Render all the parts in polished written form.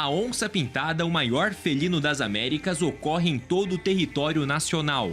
A onça-pintada, o maior felino das Américas, ocorre em todo o território nacional.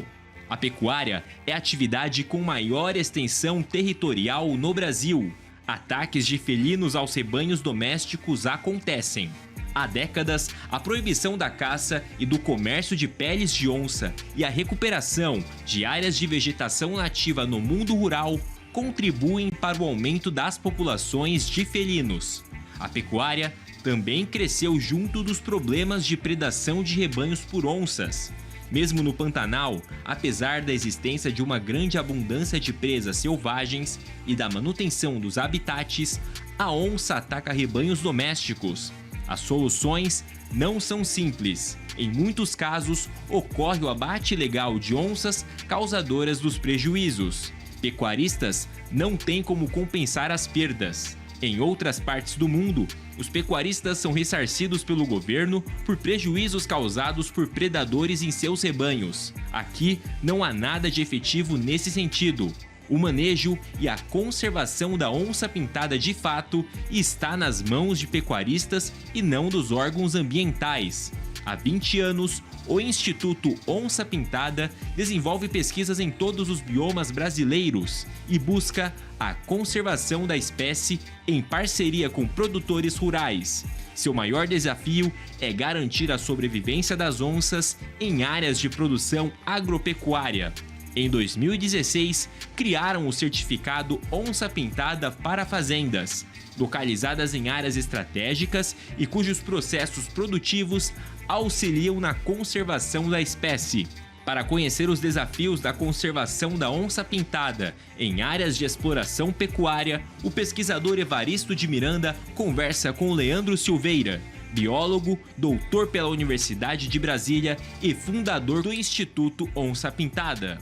A pecuária é a atividade com maior extensão territorial no Brasil. Ataques de felinos aos rebanhos domésticos acontecem. Há décadas, a proibição da caça e do comércio de peles de onça e a recuperação de áreas de vegetação nativa no mundo rural contribuem para o aumento das populações de felinos. A pecuária também cresceu junto dos problemas de predação de rebanhos por onças. Mesmo no Pantanal, apesar da existência de uma grande abundância de presas selvagens e da manutenção dos habitats, a onça ataca rebanhos domésticos. As soluções não são simples. Em muitos casos, ocorre o abate ilegal de onças causadoras dos prejuízos. Pecuaristas não têm como compensar as perdas. Em outras partes do mundo, os pecuaristas são ressarcidos pelo governo por prejuízos causados por predadores em seus rebanhos. Aqui não há nada de efetivo nesse sentido. O manejo e a conservação da onça-pintada de fato está nas mãos de pecuaristas e não dos órgãos ambientais. Há 20 anos, o Instituto Onça Pintada desenvolve pesquisas em todos os biomas brasileiros e busca a conservação da espécie em parceria com produtores rurais. Seu maior desafio é garantir a sobrevivência das onças em áreas de produção agropecuária. Em 2016, criaram o certificado Onça Pintada para fazendas, localizadas em áreas estratégicas e cujos processos produtivos auxiliam na conservação da espécie. Para conhecer os desafios da conservação da onça-pintada em áreas de exploração pecuária, o pesquisador Evaristo de Miranda conversa com Leandro Silveira, biólogo, doutor pela Universidade de Brasília e fundador do Instituto Onça Pintada.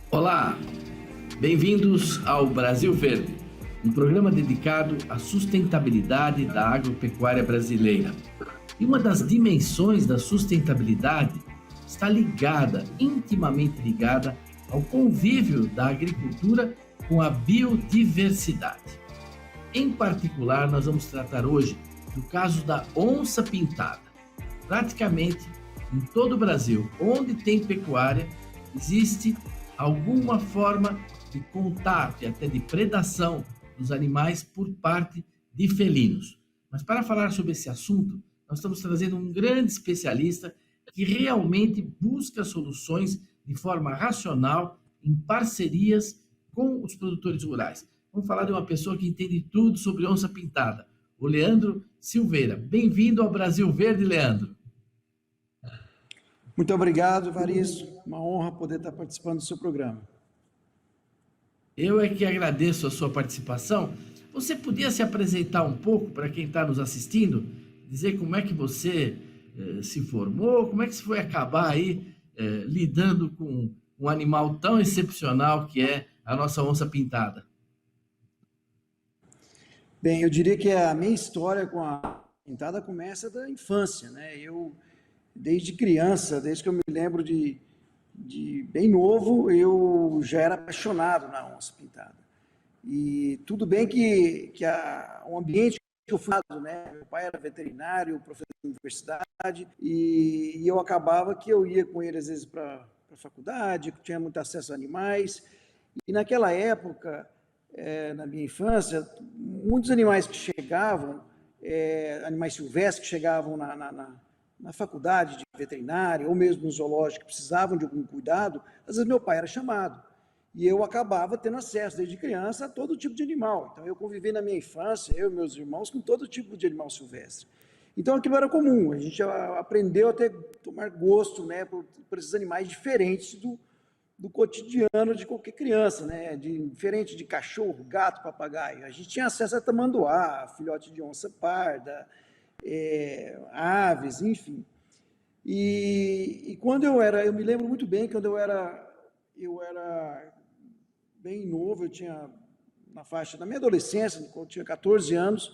Olá, bem-vindos ao Brasil Verde, um programa dedicado à sustentabilidade da agropecuária brasileira. E uma das dimensões da sustentabilidade está intimamente ligada ao convívio da agricultura com a biodiversidade. Em particular, nós vamos tratar hoje do caso da onça-pintada. Praticamente em todo o Brasil, onde tem pecuária, existe alguma forma de contato e até de predação dos animais por parte de felinos. Mas para falar sobre esse assunto, nós estamos trazendo um grande especialista que realmente busca soluções de forma racional em parcerias com os produtores rurais. Vamos falar de uma pessoa que entende tudo sobre onça pintada, o Leandro Silveira. Bem-vindo ao Brasil Verde, Leandro. Muito obrigado, Evaristo. Uma honra poder estar participando do seu programa. Eu é que agradeço a sua participação. Você podia se apresentar um pouco para quem está nos assistindo, dizer como é que você se formou, como é que você foi acabar aí lidando com um animal tão excepcional que é a nossa onça pintada? Bem, eu diria que a minha história com a pintada começa da infância, né? Desde criança, desde que eu me lembro de bem novo, eu já era apaixonado na onça pintada. E tudo bem que o ambiente que eu fui, né? Meu pai era veterinário, professor de universidade, e eu acabava que eu ia com ele às vezes para a faculdade, tinha muito acesso a animais. E naquela época, na minha infância, muitos animais que chegavam, animais silvestres que chegavam na faculdade de veterinária ou mesmo no zoológico, que precisavam de algum cuidado, às vezes meu pai era chamado. E eu acabava tendo acesso, desde criança, a todo tipo de animal. Então, eu convivi na minha infância, eu e meus irmãos, com todo tipo de animal silvestre. Então, aquilo era comum. A gente aprendeu a tomar gosto, né, por esses animais diferentes do cotidiano de qualquer criança, né, diferente de cachorro, gato, papagaio. A gente tinha acesso a tamanduá, filhote de onça parda, aves, enfim. E quando eu me lembro muito bem, quando eu era bem novo, eu tinha na faixa da minha adolescência, quando eu tinha 14 anos,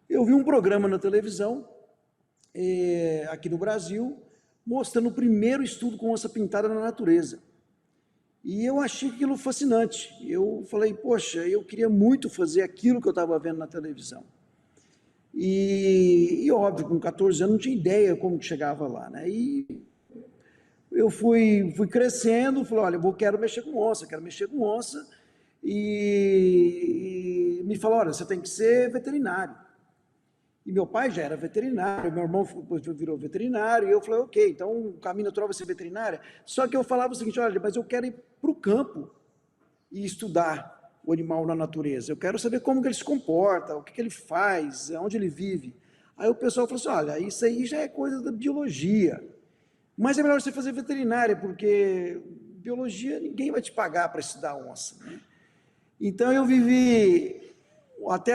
eu vi um programa na televisão, aqui no Brasil, mostrando o primeiro estudo com onça pintada na natureza. E eu achei aquilo fascinante. Eu falei, poxa, eu queria muito fazer aquilo que eu estava vendo na televisão. E óbvio, com 14 anos não tinha ideia como que chegava lá, né? E eu fui crescendo, falei, olha, quero mexer com onça, quero mexer com onça. E me falou, olha, você tem que ser veterinário. E meu pai já era veterinário, meu irmão virou veterinário, e eu falei, ok, então o caminho natural vai ser veterinária. Só que eu falava o seguinte, olha, mas eu quero ir para o campo e estudar o animal na natureza. Eu quero saber como que ele se comporta, o que ele faz, onde ele vive. Aí o pessoal falou assim, olha, isso aí já é coisa da biologia. Mas é melhor você fazer veterinária, porque biologia ninguém vai te pagar para estudar onça, né? Então eu vivi até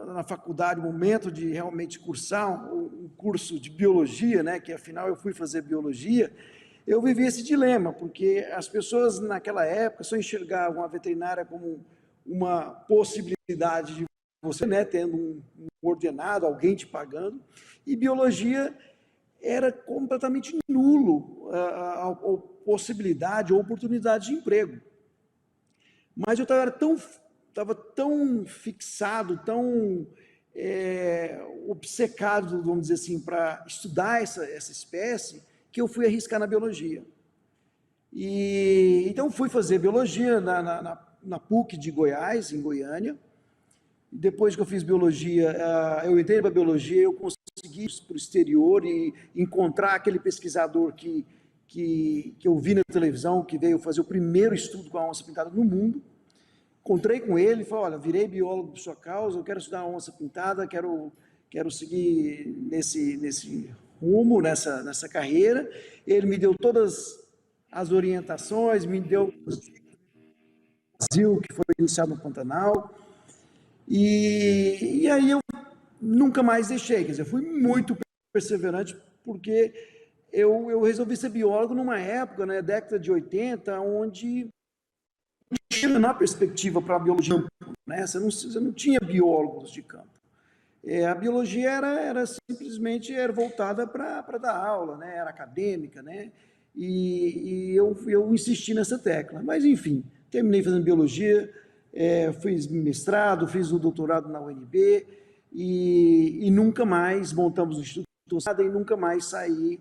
na faculdade o momento de realmente cursar um curso de biologia, né, que afinal eu fui fazer biologia. Eu vivi esse dilema, porque as pessoas naquela época só enxergavam a veterinária como uma possibilidade de você, né, tendo um ordenado, alguém te pagando, e biologia era completamente nulo a possibilidade ou oportunidade de emprego. Mas eu estava tão fixado, tão obcecado, vamos dizer assim, para estudar essa espécie, que eu fui arriscar na biologia. Então fui fazer biologia na PUC de Goiás, em Goiânia. Depois que eu fiz biologia, eu entrei para biologia, eu consegui ir para o exterior e encontrar aquele pesquisador que eu vi na televisão, que veio fazer o primeiro estudo com a onça pintada no mundo. Encontrei com ele e falei, olha, virei biólogo por sua causa, eu quero estudar a onça pintada, quero seguir nesse rumo, nessa carreira. Ele me deu todas as orientações, me deu o Brasil, que foi iniciado no Pantanal. E aí eu nunca mais deixei, quer dizer, fui muito perseverante, porque eu resolvi ser biólogo numa época, na década de 80, onde não tinha a menor perspectiva para a biologia, né? Você não tinha biólogos de campo. A biologia era simplesmente voltada para dar aula, né? Era acadêmica, né? E eu insisti nessa tecla. Mas, enfim, terminei fazendo biologia, fiz mestrado, fiz o doutorado na UNB e nunca mais montamos o Instituto e nunca mais saí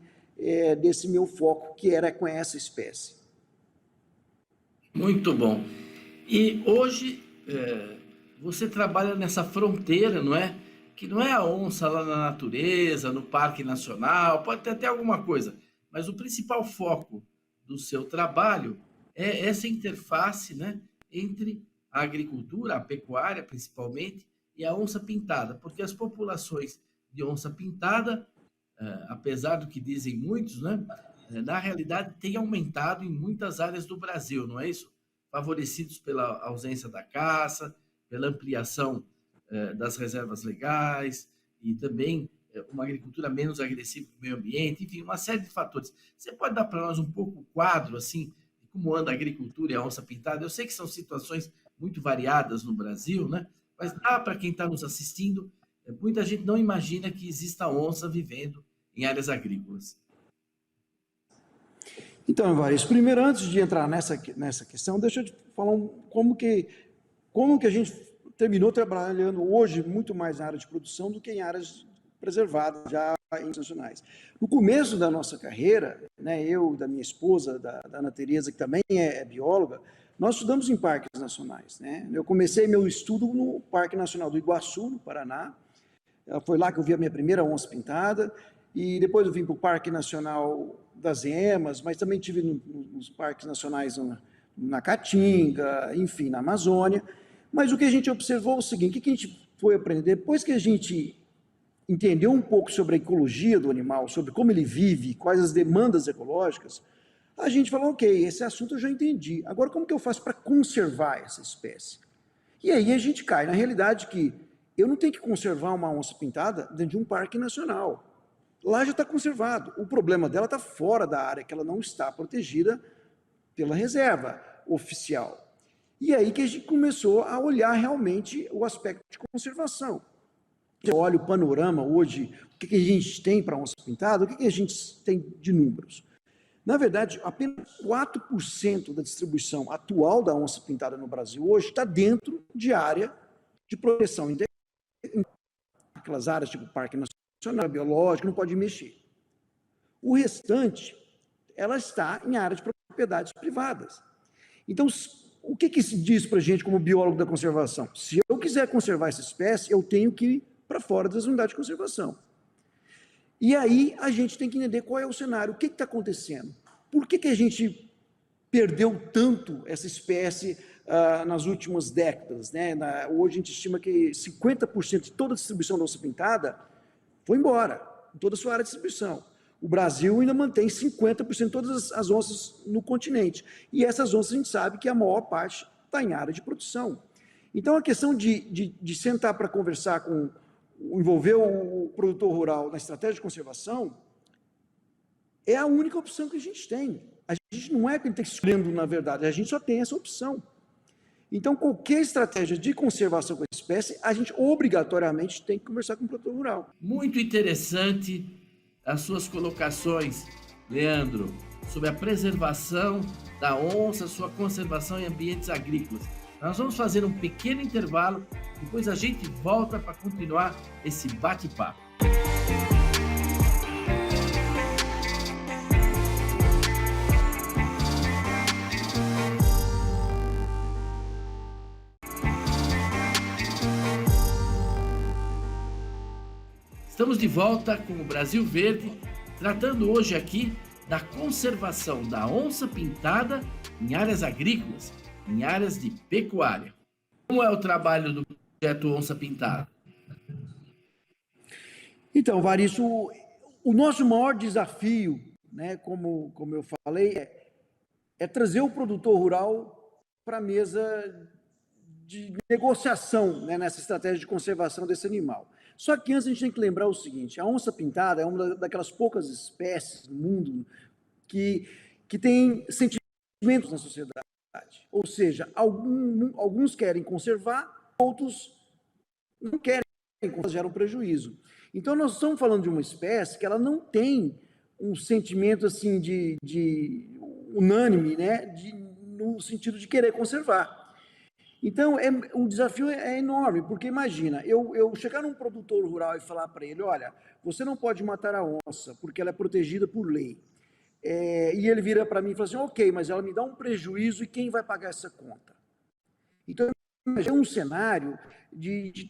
desse meu foco, que era com essa espécie. Muito bom. E hoje você trabalha nessa fronteira, não é? Que não é a onça lá na natureza, no Parque Nacional, pode ter até alguma coisa, mas o principal foco do seu trabalho é essa interface, né, entre a agricultura, a pecuária principalmente, e a onça pintada, porque as populações de onça pintada, apesar do que dizem muitos, né, na realidade tem aumentado em muitas áreas do Brasil, não é isso? Favorecidos pela ausência da caça, pela ampliação das reservas legais e também uma agricultura menos agressiva com o meio ambiente, enfim, uma série de fatores. Você pode dar para nós um pouco o quadro, assim, de como anda a agricultura e a onça pintada? Eu sei que são situações muito variadas no Brasil, né? Mas dá para quem está nos assistindo, muita gente não imagina que exista onça vivendo em áreas agrícolas. Então, Evaristo, primeiro, antes de entrar nessa questão, deixa eu te falar como que a gente terminou trabalhando hoje muito mais na área de produção do que em áreas preservadas, já internacionais. No começo da nossa carreira, né, eu e da minha esposa, da Ana Tereza, que também é bióloga, nós estudamos em parques nacionais, né? Eu comecei meu estudo no Parque Nacional do Iguaçu, no Paraná. Foi lá que eu vi a minha primeira onça pintada, e depois eu vim para o Parque Nacional das Emas, mas também tive nos parques nacionais na Caatinga, enfim, na Amazônia. Mas o que a gente observou é o seguinte: o que a gente foi aprender? Depois que a gente entendeu um pouco sobre a ecologia do animal, sobre como ele vive, quais as demandas ecológicas, a gente falou, ok, esse assunto eu já entendi. Agora, como que eu faço para conservar essa espécie? E aí a gente cai na realidade que eu não tenho que conservar uma onça pintada dentro de um parque nacional. Lá já está conservado. O problema dela está fora da área, que ela não está protegida pela reserva oficial. E aí que a gente começou a olhar realmente o aspecto de conservação. Você olha o panorama hoje, o que a gente tem para onça pintada, o que a gente tem de números. Na verdade, apenas 4% da distribuição atual da onça-pintada no Brasil hoje está dentro de área de proteção integrada. Aquelas áreas tipo Parque Nacional, Biológico, não pode mexer. O restante, ela está em área de propriedades privadas. Então, o que se diz para a gente como biólogo da conservação? Se eu quiser conservar essa espécie, eu tenho que ir para fora das unidades de conservação. E aí a gente tem que entender qual é o cenário, o que está acontecendo. Por que a gente perdeu tanto essa espécie nas últimas décadas, né? Hoje a gente estima que 50% de toda a distribuição da onça-pintada foi embora, em toda a sua área de distribuição. O Brasil ainda mantém 50% de todas as onças no continente. E essas onças a gente sabe que a maior parte está em área de produção. Então a questão de sentar para conversar envolver o produtor rural na estratégia de conservação é a única opção que a gente tem. A gente não é que está escolhendo, na verdade, a gente só tem essa opção. Então, qualquer estratégia de conservação com a espécie, a gente obrigatoriamente tem que conversar com o produtor rural. Muito interessante as suas colocações, Leandro, sobre a preservação da onça, sua conservação em ambientes agrícolas. Nós vamos fazer um pequeno intervalo, depois a gente volta para continuar esse bate-papo. Estamos de volta com o Brasil Verde, tratando hoje aqui da conservação da onça-pintada em áreas agrícolas, em áreas de pecuária. Como é o trabalho do projeto Onça-Pintada? Então, Varisto, o nosso maior desafio, né, como eu falei, é trazer o produtor rural para a mesa de negociação, né, nessa estratégia de conservação desse animal. Só que antes a gente tem que lembrar o seguinte: a onça-pintada é uma daquelas poucas espécies no mundo que tem sentimentos na sociedade. Ou seja, alguns querem conservar, outros não querem, geram prejuízo. Então, nós estamos falando de uma espécie que ela não tem um sentimento assim de unânime, né, no sentido de querer conservar. Então, o desafio é enorme, porque imagina, eu chegar num produtor rural e falar para ele: olha, você não pode matar a onça, porque ela é protegida por lei. E ele vira para mim e fala assim: ok, mas ela me dá um prejuízo e quem vai pagar essa conta? Então, é um cenário de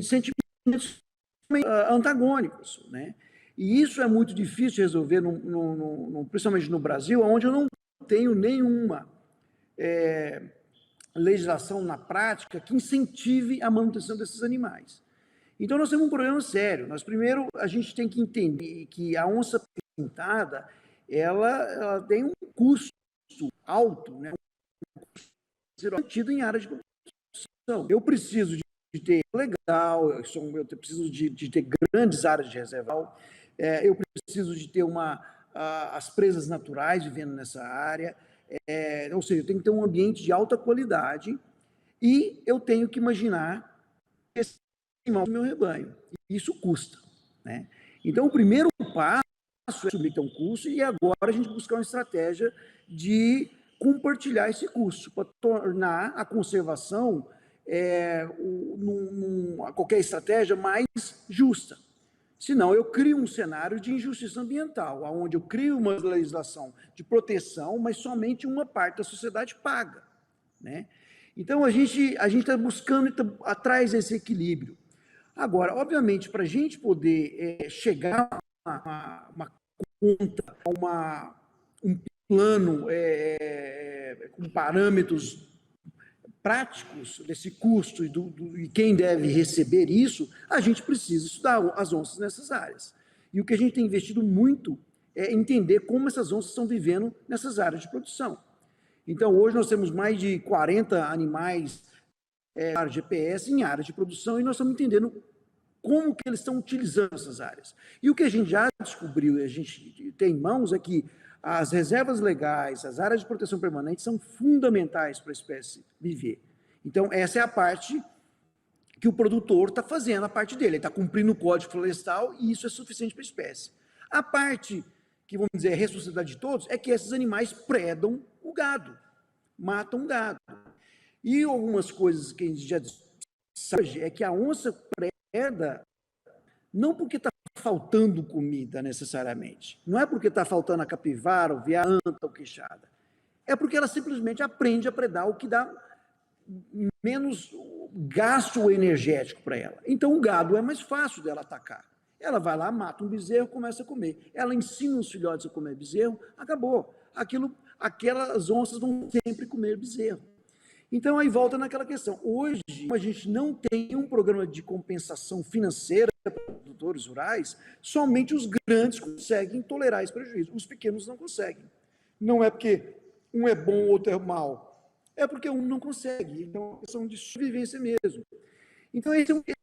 sentimentos antagônicos, né? E isso é muito difícil de resolver, principalmente no Brasil, onde eu não tenho nenhuma legislação na prática que incentive a manutenção desses animais. Então, nós temos um problema sério. Primeiro, a gente tem que entender que a onça pintada ela tem um custo alto, né? Mantido em área de produção. Eu preciso de ter legal, eu preciso de ter grandes áreas de reserva, eu preciso de ter as presas naturais vivendo nessa área, ou seja, eu tenho que ter um ambiente de alta qualidade e eu tenho que imaginar esse animal do meu rebanho. Isso custa, né? Então, o primeiro passo é submeter um custo e agora a gente buscar uma estratégia de compartilhar esse custo para tornar a conservação qualquer estratégia mais justa. Senão eu crio um cenário de injustiça ambiental, onde eu crio uma legislação de proteção, mas somente uma parte da sociedade paga, né? Então a gente está buscando atrás desse equilíbrio. Agora, obviamente, para a gente poder chegar a uma conta, um plano com parâmetros práticos desse custo e quem deve receber isso, a gente precisa estudar as onças nessas áreas. E o que a gente tem investido muito é entender como essas onças estão vivendo nessas áreas de produção. Então, hoje nós temos mais de 40 animais GPS em áreas de produção e nós estamos entendendo como que eles estão utilizando essas áreas. E o que a gente já descobriu e a gente tem em mãos é que as reservas legais, as áreas de proteção permanente são fundamentais para a espécie viver. Então, essa é a parte que o produtor está fazendo, a parte dele. Ele está cumprindo o Código Florestal e isso é suficiente para a espécie. A parte que vamos dizer, é responsabilidade de todos, é que esses animais predam o gado, matam o gado. E algumas coisas que a gente já sabe hoje é que a onça preda não porque está faltando comida necessariamente, não é porque está faltando a capivara, o veado, a anta, ou queixada, é porque ela simplesmente aprende a predar o que dá menos gasto energético para ela. Então o gado é mais fácil dela atacar. Ela vai lá, mata um bezerro, começa a comer. Ela ensina os filhotes a comer bezerro, acabou. Aquelas onças vão sempre comer bezerro. Então aí volta naquela questão. Hoje, a gente não tem um programa de compensação financeira para produtores rurais, somente os grandes conseguem tolerar esse prejuízo. Os pequenos não conseguem. Não é porque um é bom, outro é mal. É porque um não consegue. Então é uma questão de sobrevivência mesmo. Então esse é o que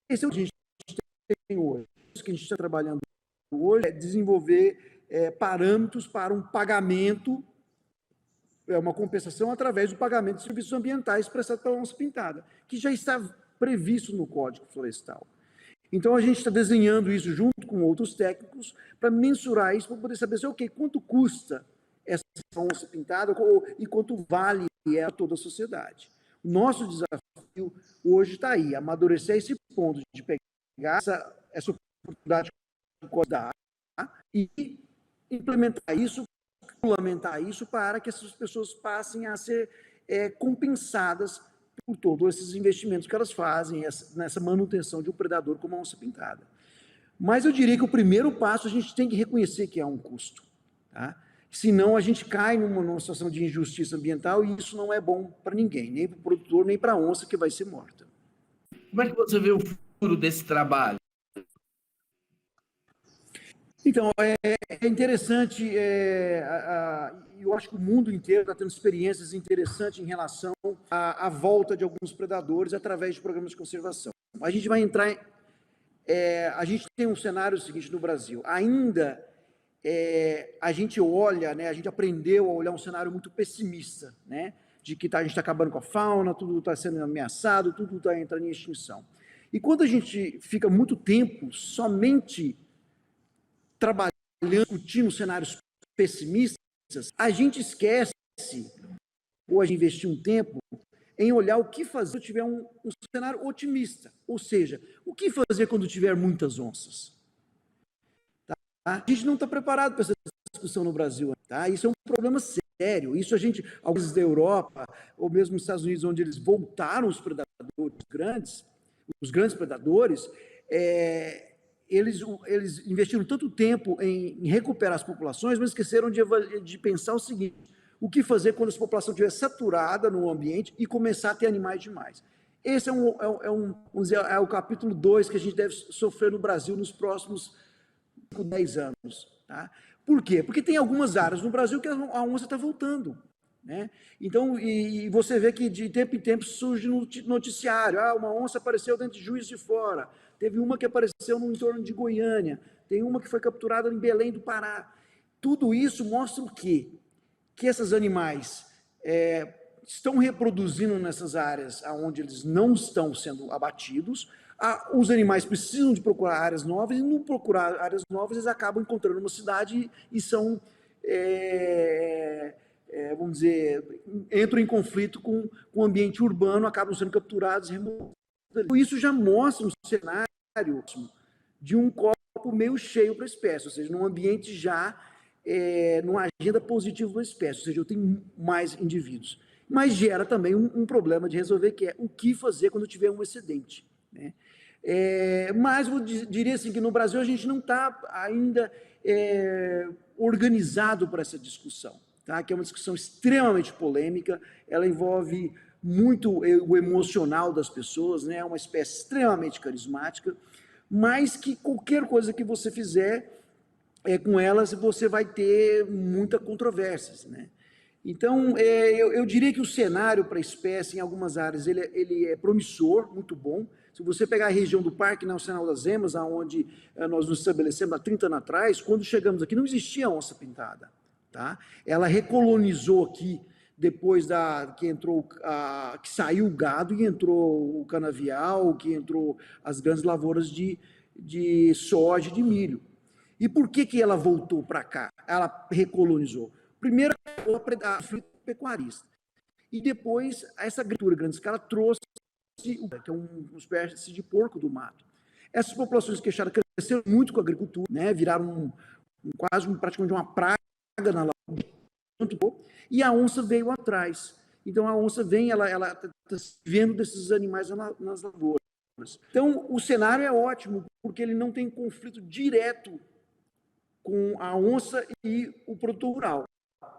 a gente tem hoje. O que a gente está trabalhando hoje é desenvolver parâmetros para um pagamento, uma compensação através do pagamento de serviços ambientais prestados pela onça pintada, que já está previsto no Código Florestal. Então a gente está desenhando isso junto com outros técnicos para mensurar isso, para poder saber okay, quanto custa essa onça pintada e quanto vale ela a toda a sociedade. O nosso desafio hoje está aí, amadurecer esse ponto de pegar essa oportunidade do Código da e implementar isso, regulamentar isso para que essas pessoas passem a ser compensadas por todos esses investimentos que elas fazem nessa manutenção de um predador como a onça pintada. Mas eu diria que o primeiro passo a gente tem que reconhecer que é um custo, tá? Senão a gente cai numa situação de injustiça ambiental e isso não é bom para ninguém, nem para o produtor, nem para a onça que vai ser morta. Como é que você vê o futuro desse trabalho? Então, é interessante, eu acho que o mundo inteiro está tendo experiências interessantes em relação à volta de alguns predadores através de programas de conservação. A gente vai entrar, a gente tem um cenário seguinte no Brasil, ainda a gente olha, né, a gente aprendeu a olhar um cenário muito pessimista, né, de que a gente está acabando com a fauna, tudo está sendo ameaçado, tudo está entrando em extinção. E quando a gente fica muito tempo somente trabalhando, discutindo cenários pessimistas, a gente esquece, ou a gente investir um tempo, em olhar o que fazer quando tiver um cenário otimista. Ou seja, o que fazer quando tiver muitas onças? Tá? A gente não está preparado para essa discussão no Brasil. Tá? Isso é um problema sério. Isso a gente, alguns da Europa, ou mesmo nos Estados Unidos, onde eles voltaram os predadores os grandes predadores, eles investiram tanto tempo em recuperar as populações, mas esqueceram de pensar o seguinte: o que fazer quando essa população estiver saturada no ambiente e começar a ter animais demais? Esse é o capítulo 2 que a gente deve sofrer no Brasil nos próximos 10 anos. Tá? Por quê? Porque tem algumas áreas no Brasil que a onça está voltando. Né? Então, e você vê que de tempo em tempo surge no noticiário: uma onça apareceu dentro de Juiz de Fora, teve uma que apareceu no entorno de Goiânia, tem uma que foi capturada em Belém do Pará. Tudo isso mostra o quê? Que esses animais estão reproduzindo nessas áreas onde eles não estão sendo abatidos. Os animais precisam de procurar áreas novas, e no procurar áreas novas eles acabam encontrando uma cidade e são... vamos dizer, entram em conflito com o ambiente urbano, acabam sendo capturados e removidos. Isso já mostra um cenário de um copo meio cheio para a espécie, ou seja, num ambiente já, numa agenda positiva para a espécie, ou seja, eu tenho mais indivíduos. Mas gera também um problema de resolver, que é o que fazer quando tiver um excedente. Né? Mas eu diria assim, que no Brasil a gente não está ainda organizado para essa discussão. Tá? Que é uma discussão extremamente polêmica, ela envolve muito o emocional das pessoas, né? É uma espécie extremamente carismática, mas que qualquer coisa que você fizer com elas, você vai ter muita controvérsias. Né? Então, eu diria que o cenário para a espécie, em algumas áreas, ele é promissor, muito bom. Se você pegar a região do Parque Nacional das Emas, onde nós nos estabelecemos há 30 anos atrás, quando chegamos aqui não existia onça pintada. Tá? Ela recolonizou aqui depois que saiu o gado e entrou o canavial, que entrou as grandes lavouras de soja e de milho. E por que ela voltou para cá? Ela recolonizou. Primeiro, a pecuarista. E depois, essa agricultura em grande escala trouxe que é uma espécie de porco do mato. Essas populações queixadas cresceram muito com a agricultura, né? Viraram praticamente uma praga na lavoura, e a onça veio atrás. Então, a onça vem, ela está vendo desses animais nas lavouras. Então, o cenário é ótimo, porque ele não tem conflito direto com a onça e o produtor rural.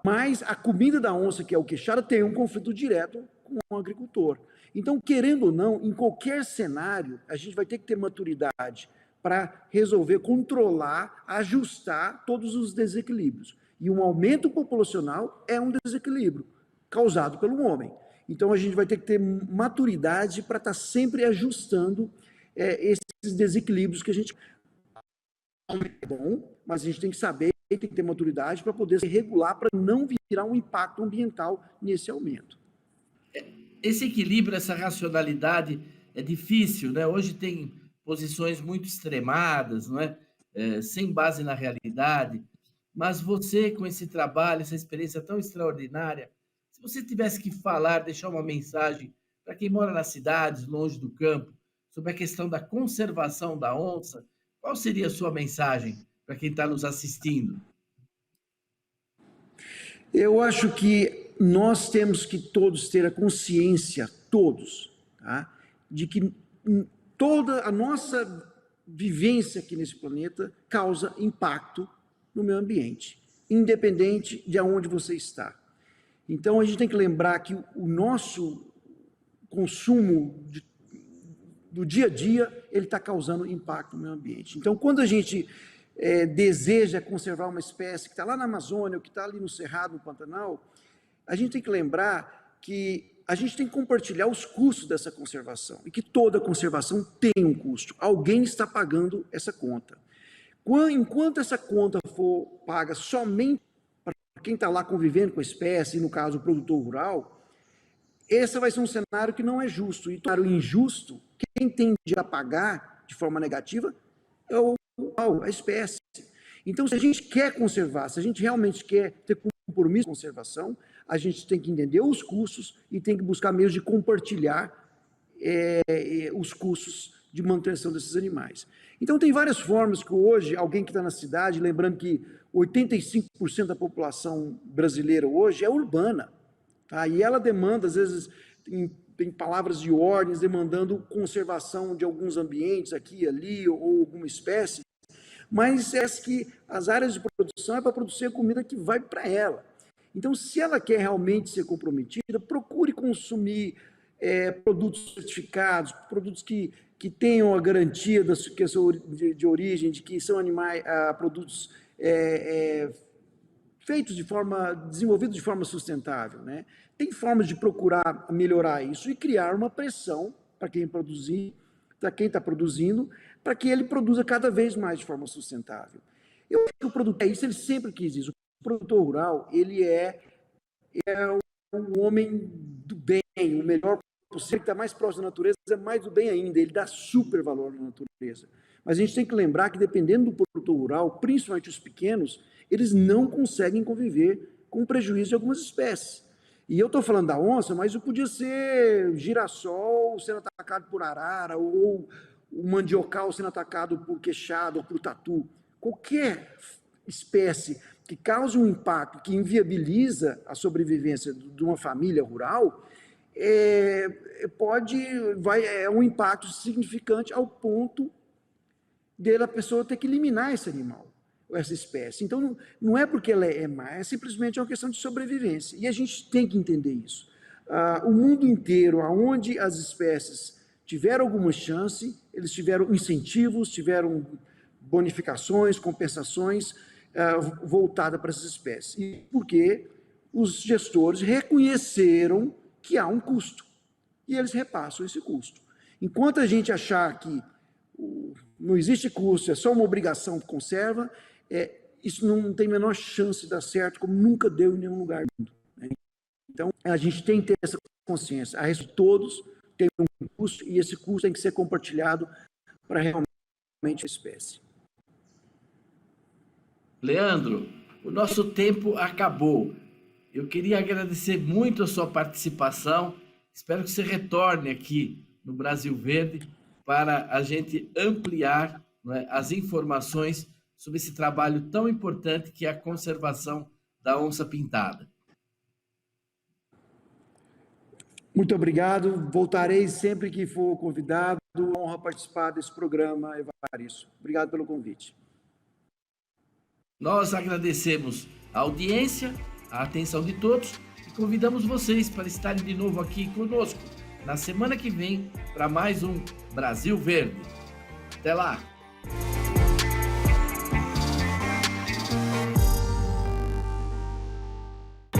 Mas a comida da onça, que é o queixada, tem um conflito direto com o agricultor. Então, querendo ou não, em qualquer cenário, a gente vai ter que ter maturidade para resolver, controlar, ajustar todos os desequilíbrios. E um aumento populacional é um desequilíbrio causado pelo homem. Então, a gente vai ter que ter maturidade para estar sempre ajustando esses desequilíbrios que a gente... É bom, mas a gente tem que saber, tem que ter maturidade para poder se regular, para não virar um impacto ambiental nesse aumento. Esse equilíbrio, essa racionalidade é difícil, né? Hoje tem posições muito extremadas, não é? Sem base na realidade. Mas você, com esse trabalho, essa experiência tão extraordinária, se você tivesse que falar, deixar uma mensagem para quem mora nas cidades, longe do campo, sobre a questão da conservação da onça, qual seria a sua mensagem para quem está nos assistindo? Eu acho que nós temos que todos ter a consciência, todos, tá? De que toda a nossa vivência aqui nesse planeta causa impacto no meio ambiente, independente de onde você está. Então, a gente tem que lembrar que o nosso consumo do dia a dia, ele está causando impacto no meio ambiente. Então, quando a gente deseja conservar uma espécie que está lá na Amazônia, ou que está ali no Cerrado, no Pantanal, a gente tem que lembrar que a gente tem que compartilhar os custos dessa conservação, e que toda conservação tem um custo. Alguém está pagando essa conta. Enquanto essa conta for paga somente para quem está lá convivendo com a espécie, no caso o produtor rural, esse vai ser um cenário que não é justo. E o injusto, quem tende a pagar de forma negativa é a espécie. Então, se a gente quer conservar, se a gente realmente quer ter compromisso com a conservação, a gente tem que entender os custos e tem que buscar meios de compartilhar os custos de manutenção desses animais. Então, tem várias formas que hoje, alguém que está na cidade, lembrando que 85% da população brasileira hoje é urbana, tá? E ela demanda, às vezes, em palavras de ordens, demandando conservação de alguns ambientes aqui e ali, ou alguma espécie, mas que as áreas de produção é para produzir a comida que vai para ela. Então, se ela quer realmente ser comprometida, procure consumir produtos certificados, produtos que tenham a garantia de origem, de que são produtos desenvolvidos de forma sustentável, né? Tem formas de procurar melhorar isso e criar uma pressão para quem está produzindo, para que ele produza cada vez mais de forma sustentável. Eu acho que o produtor ele sempre quis isso. O produtor rural, ele é o homem do bem, o melhor possível, que está mais próximo da natureza, é mais do bem ainda, ele dá super valor na natureza. Mas a gente tem que lembrar que, dependendo do produtor rural, principalmente os pequenos, eles não conseguem conviver com o prejuízo de algumas espécies. E eu estou falando da onça, mas isso podia ser girassol sendo atacado por arara, ou o mandiocal sendo atacado por queixada ou por tatu. Qualquer espécie que cause um impacto, que inviabiliza a sobrevivência de uma família rural, é um impacto significante ao ponto a pessoa ter que eliminar esse animal, essa espécie. Então, não é porque ela é má, é simplesmente uma questão de sobrevivência. E a gente tem que entender isso. O mundo inteiro, onde as espécies tiveram alguma chance, eles tiveram incentivos, tiveram bonificações, compensações voltadas para essas espécies. E porque os gestores reconheceram que há um custo. E eles repassam esse custo. Enquanto a gente achar que não existe custo, é só uma obrigação que conserva, isso não tem a menor chance de dar certo, como nunca deu em nenhum lugar do mundo, né? Então, a gente tem que ter essa consciência. A resto de todos tem um custo, e esse custo tem que ser compartilhado para realmente a espécie. Leandro, o nosso tempo acabou. Eu queria agradecer muito a sua participação. Espero que você retorne aqui no Brasil Verde para a gente ampliar, não é, as informações sobre esse trabalho tão importante que é a conservação da onça-pintada. Muito obrigado. Voltarei sempre que for convidado. Honra participar desse programa, Evaristo. Obrigado pelo convite. Nós agradecemos a audiência, a atenção de todos e convidamos vocês para estarem de novo aqui conosco na semana que vem para mais um Brasil Verde. Até lá!